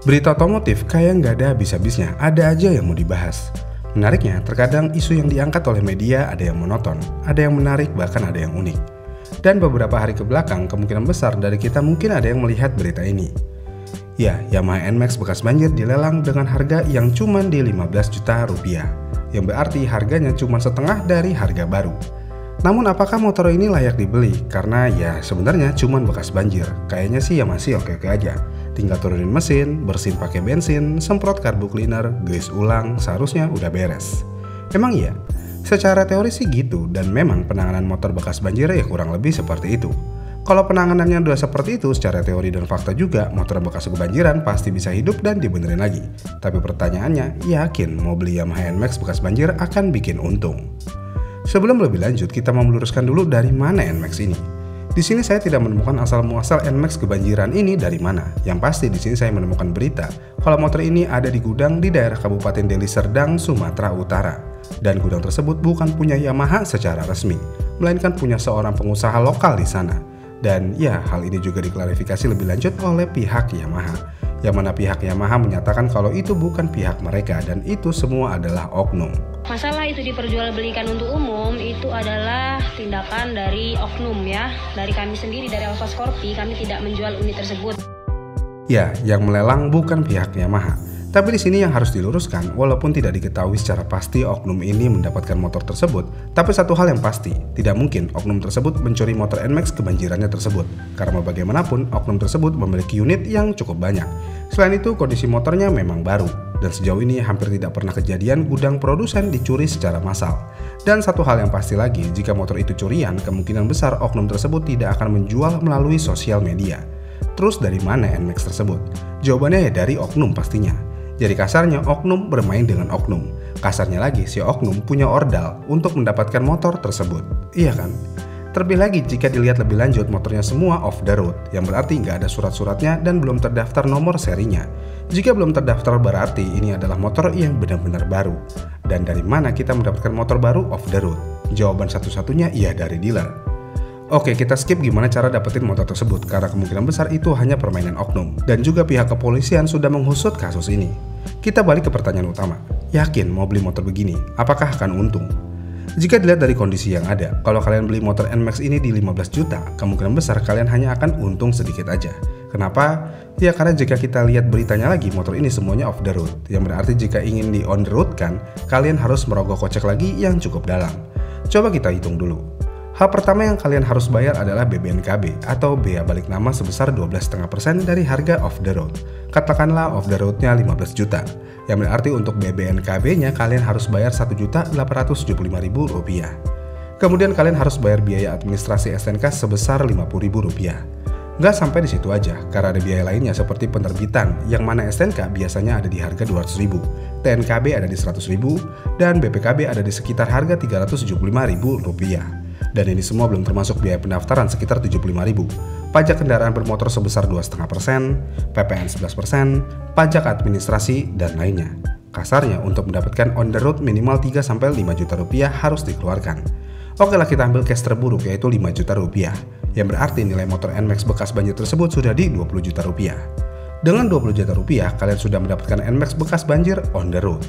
Berita otomotif kayak nggak ada habis-habisnya, ada aja yang mau dibahas. Menariknya, terkadang isu yang diangkat oleh media ada yang monoton, ada yang menarik, bahkan ada yang unik. Dan beberapa hari ke belakang, kemungkinan besar dari kita mungkin ada yang melihat berita ini. Ya, Yamaha NMAX bekas banjir dilelang dengan harga yang cuma di 15 juta rupiah, yang berarti harganya cuma setengah dari harga baru. Namun apakah motor ini layak dibeli? Karena ya sebenarnya cuma bekas banjir, kayaknya sih ya masih oke-oke aja. Tinggal turunin mesin, bersihin pakai bensin, semprot karbu cleaner, grease ulang, seharusnya udah beres. Emang iya? Secara teori sih gitu, dan memang penanganan motor bekas banjir ya kurang lebih seperti itu. Kalau penanganannya udah seperti itu secara teori dan fakta juga, motor bekas kebanjiran pasti bisa hidup dan dibenerin lagi. Tapi pertanyaannya, yakin mau beli Yamaha NMAX bekas banjir akan bikin untung? Sebelum lebih lanjut, kita mau meluruskan dulu dari mana NMAX ini. Di sini saya tidak menemukan asal-muasal NMAX kebanjiran ini dari mana. Yang pasti di sini saya menemukan berita kalau motor ini ada di gudang di daerah Kabupaten Deli Serdang, Sumatera Utara. Dan gudang tersebut bukan punya Yamaha secara resmi, melainkan punya seorang pengusaha lokal di sana. Dan ya, hal ini juga diklarifikasi lebih lanjut oleh pihak Yamaha. Yang mana pihak Yamaha menyatakan kalau itu bukan pihak mereka dan itu semua adalah oknum. Masalah itu diperjualbelikan untuk umum itu adalah tindakan dari oknum ya. Dari kami sendiri, dari Alfa Scorpi, kami tidak menjual unit tersebut. Ya, yang melelang bukan pihak Yamaha. Tapi di sini yang harus diluruskan, walaupun tidak diketahui secara pasti oknum ini mendapatkan motor tersebut, tapi satu hal yang pasti, tidak mungkin oknum tersebut mencuri motor NMAX kebanjirannya tersebut. Karena bagaimanapun, oknum tersebut memiliki unit yang cukup banyak. Selain itu, kondisi motornya memang baru, dan sejauh ini hampir tidak pernah kejadian gudang produsen dicuri secara massal. Dan satu hal yang pasti lagi, jika motor itu curian, kemungkinan besar oknum tersebut tidak akan menjual melalui sosial media. Terus dari mana NMAX tersebut? Jawabannya ya dari oknum pastinya. Jadi kasarnya oknum bermain dengan oknum. Kasarnya lagi si oknum punya ordal untuk mendapatkan motor tersebut. Iya kan? Terlebih lagi jika dilihat lebih lanjut motornya semua off the road, yang berarti nggak ada surat-suratnya dan belum terdaftar nomor serinya. Jika belum terdaftar berarti ini adalah motor yang benar-benar baru. Dan dari mana kita mendapatkan motor baru off the road? Jawaban satu-satunya iya dari dealer. Oke, kita skip gimana cara dapetin motor tersebut karena kemungkinan besar itu hanya permainan oknum. Dan juga pihak kepolisian sudah menghusut kasus ini. Kita balik ke pertanyaan utama. Yakin mau beli motor begini? Apakah akan untung? Jika dilihat dari kondisi yang ada, kalau kalian beli motor NMAX ini di 15 juta, kemungkinan besar kalian hanya akan untung sedikit aja. Kenapa? Ya karena jika kita lihat beritanya lagi, motor ini semuanya off the road. Yang berarti jika ingin di on the road kan, kalian harus merogoh kocek lagi yang cukup dalam. Coba kita hitung dulu. Hal pertama yang kalian harus bayar adalah BBNKB atau bea balik nama sebesar 12,5% dari harga off the road. Katakanlah off the roadnya 15 juta, yang berarti untuk BBNKB-nya kalian harus bayar Rp1.875.000. Kemudian kalian harus bayar biaya administrasi STNK sebesar Rp50.000. Nggak sampai di situ aja, karena ada biaya lainnya seperti penerbitan, yang mana STNK biasanya ada di harga Rp200.000, TNKB ada di Rp100.000, dan BPKB ada di sekitar harga Rp375.000. Dan ini semua belum termasuk biaya pendaftaran sekitar Rp75.000, pajak kendaraan bermotor sebesar 2,5%, PPN 11%, pajak administrasi, dan lainnya. Kasarnya untuk mendapatkan on the road minimal 3-5 juta rupiah harus dikeluarkan. Oke lah, kita ambil case terburuk yaitu 5 juta rupiah, yang berarti nilai motor NMAX bekas banjir tersebut sudah di 20 juta rupiah. Dengan 20 juta rupiah, kalian sudah mendapatkan NMAX bekas banjir on the road.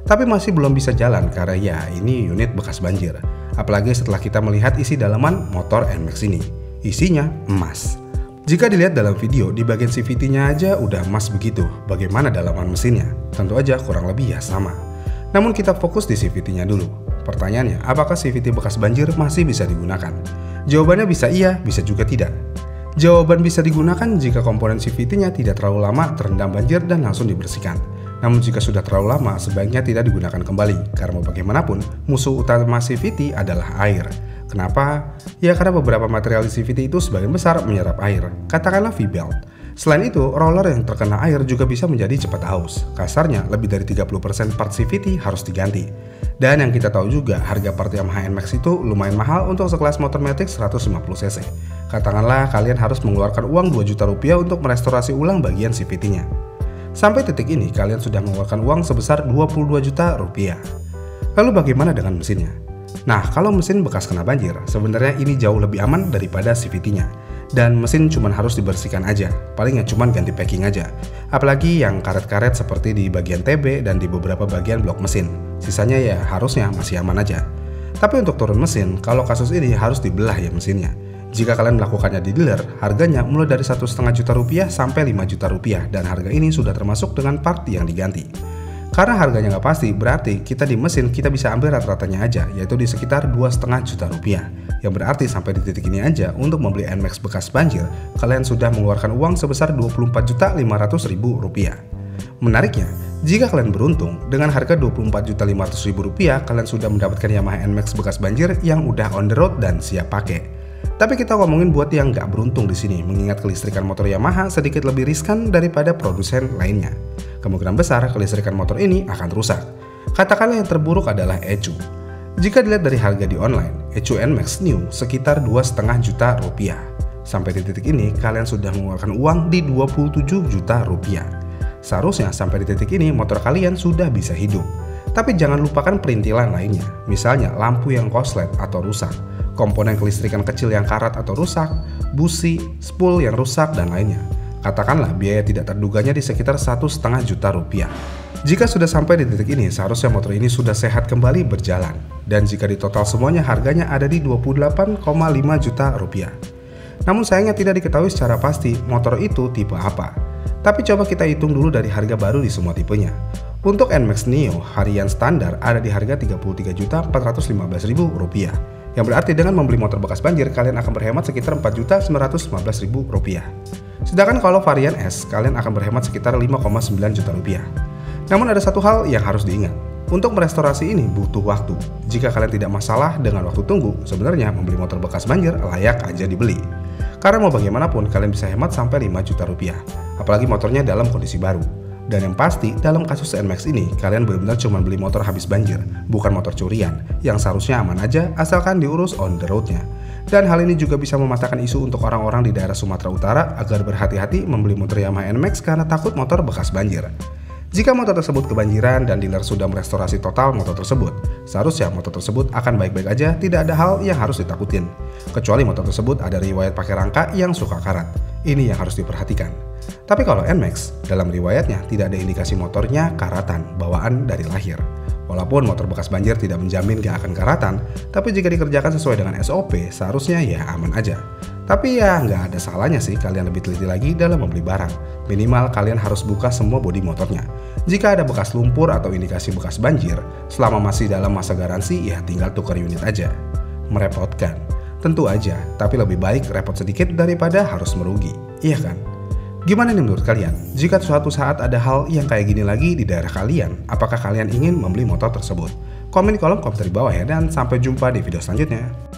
Tapi masih belum bisa jalan karena ya ini unit bekas banjir. Apalagi setelah kita melihat isi dalaman motor NMAX ini. Isinya emas. Jika dilihat dalam video, di bagian CVT-nya aja udah emas begitu. Bagaimana dalaman mesinnya? Tentu aja kurang lebih ya sama. Namun kita fokus di CVT-nya dulu. Pertanyaannya, apakah CVT bekas banjir masih bisa digunakan? Jawabannya bisa iya, bisa juga tidak. Jawaban bisa digunakan jika komponen CVT-nya tidak terlalu lama terendam banjir dan langsung dibersihkan. Namun jika sudah terlalu lama, sebaiknya tidak digunakan kembali, karena bagaimanapun musuh utama CVT adalah air. Kenapa? Ya karena beberapa material di CVT itu sebagian besar menyerap air, katakanlah V-belt. Selain itu, roller yang terkena air juga bisa menjadi cepat aus. Kasarnya, lebih dari 30% part CVT harus diganti. Dan yang kita tahu juga, harga part Yamaha NMAX itu lumayan mahal untuk sekelas motor matic 150cc. Katakanlah kalian harus mengeluarkan uang 2 juta rupiah untuk merestorasi ulang bagian CVT-nya. Sampai titik ini kalian sudah mengeluarkan uang sebesar 22 juta rupiah. Lalu bagaimana dengan mesinnya? Nah, kalau mesin bekas kena banjir, sebenarnya ini jauh lebih aman daripada CVT-nya. dan mesin cuma harus dibersihkan aja, palingnya cuma ganti packing aja. Apalagi yang karet-karet seperti di bagian TB dan di beberapa bagian blok mesin. Sisanya ya harusnya masih aman aja. Tapi untuk turun mesin, kalau kasus ini harus dibelah ya mesinnya. Jika kalian melakukannya di dealer, harganya mulai dari 1,5 juta rupiah sampai 5 juta rupiah, dan harga ini sudah termasuk dengan part yang diganti. Karena harganya nggak pasti, berarti kita di mesin kita bisa ambil rata-ratanya aja, yaitu di sekitar 2,5 juta rupiah. Yang berarti sampai di titik ini aja, untuk membeli NMAX bekas banjir, kalian sudah mengeluarkan uang sebesar 24.500.000 rupiah. Menariknya, jika kalian beruntung, dengan harga 24.500.000 rupiah, kalian sudah mendapatkan Yamaha NMAX bekas banjir yang udah on the road dan siap pakai. Tapi kita ngomongin buat yang nggak beruntung di sini, mengingat kelistrikan motor Yamaha sedikit lebih riskan daripada produsen lainnya. Kemungkinan besar kelistrikan motor ini akan rusak. Katakanlah yang terburuk adalah ECU. Jika dilihat dari harga di online, ECU NMAX New sekitar 2,5 juta rupiah. Sampai di titik ini, kalian sudah mengeluarkan uang di 27 juta rupiah. Seharusnya sampai di titik ini motor kalian sudah bisa hidup. Tapi jangan lupakan perintilan lainnya, misalnya lampu yang korslet atau rusak, komponen kelistrikan kecil yang karat atau rusak, busi, spool yang rusak, dan lainnya. Katakanlah biaya tidak terduganya di sekitar 1,5 juta rupiah. Jika sudah sampai di titik ini, seharusnya motor ini sudah sehat kembali berjalan. Dan jika ditotal semuanya, harganya ada di 28,5 juta rupiah. Namun sayangnya tidak diketahui secara pasti motor itu tipe apa. Tapi coba kita hitung dulu dari harga baru di semua tipenya. Untuk NMAX Neo harian standar ada di harga 33.415.000 rupiah. Yang berarti dengan membeli motor bekas banjir, kalian akan berhemat sekitar 4.915.000 rupiah. Sedangkan kalau varian S, kalian akan berhemat sekitar 5,9 juta rupiah. Namun ada satu hal yang harus diingat. Untuk merestorasi ini butuh waktu. Jika kalian tidak masalah dengan waktu tunggu, sebenarnya membeli motor bekas banjir layak aja dibeli. Karena mau bagaimanapun kalian bisa hemat sampai 5 juta rupiah. Apalagi motornya dalam kondisi baru. Dan yang pasti, dalam kasus NMAX ini, kalian benar-benar cuma beli motor habis banjir, bukan motor curian, yang seharusnya aman aja asalkan diurus on the road-nya. Dan hal ini juga bisa mematahkan isu untuk orang-orang di daerah Sumatera Utara agar berhati-hati membeli motor Yamaha NMAX karena takut motor bekas banjir. Jika motor tersebut kebanjiran dan dealer sudah merestorasi total motor tersebut, seharusnya motor tersebut akan baik-baik aja, tidak ada hal yang harus ditakutin. Kecuali motor tersebut ada riwayat pakai rangka yang suka karat. Ini yang harus diperhatikan. Tapi kalau NMAX, dalam riwayatnya tidak ada indikasi motornya karatan, bawaan dari lahir. Walaupun motor bekas banjir tidak menjamin gak akan karatan, tapi jika dikerjakan sesuai dengan SOP, seharusnya ya aman aja. Tapi ya nggak ada salahnya sih kalian lebih teliti lagi dalam membeli barang. Minimal kalian harus buka semua bodi motornya. Jika ada bekas lumpur atau indikasi bekas banjir, selama masih dalam masa garansi ya tinggal tukar unit aja. Merepotkan, tentu aja, tapi lebih baik repot sedikit daripada harus merugi, iya kan? Gimana nih menurut kalian? Jika suatu saat ada hal yang kayak gini lagi di daerah kalian, apakah kalian ingin membeli motor tersebut? Komen di kolom komentar di bawah ya, dan sampai jumpa di video selanjutnya.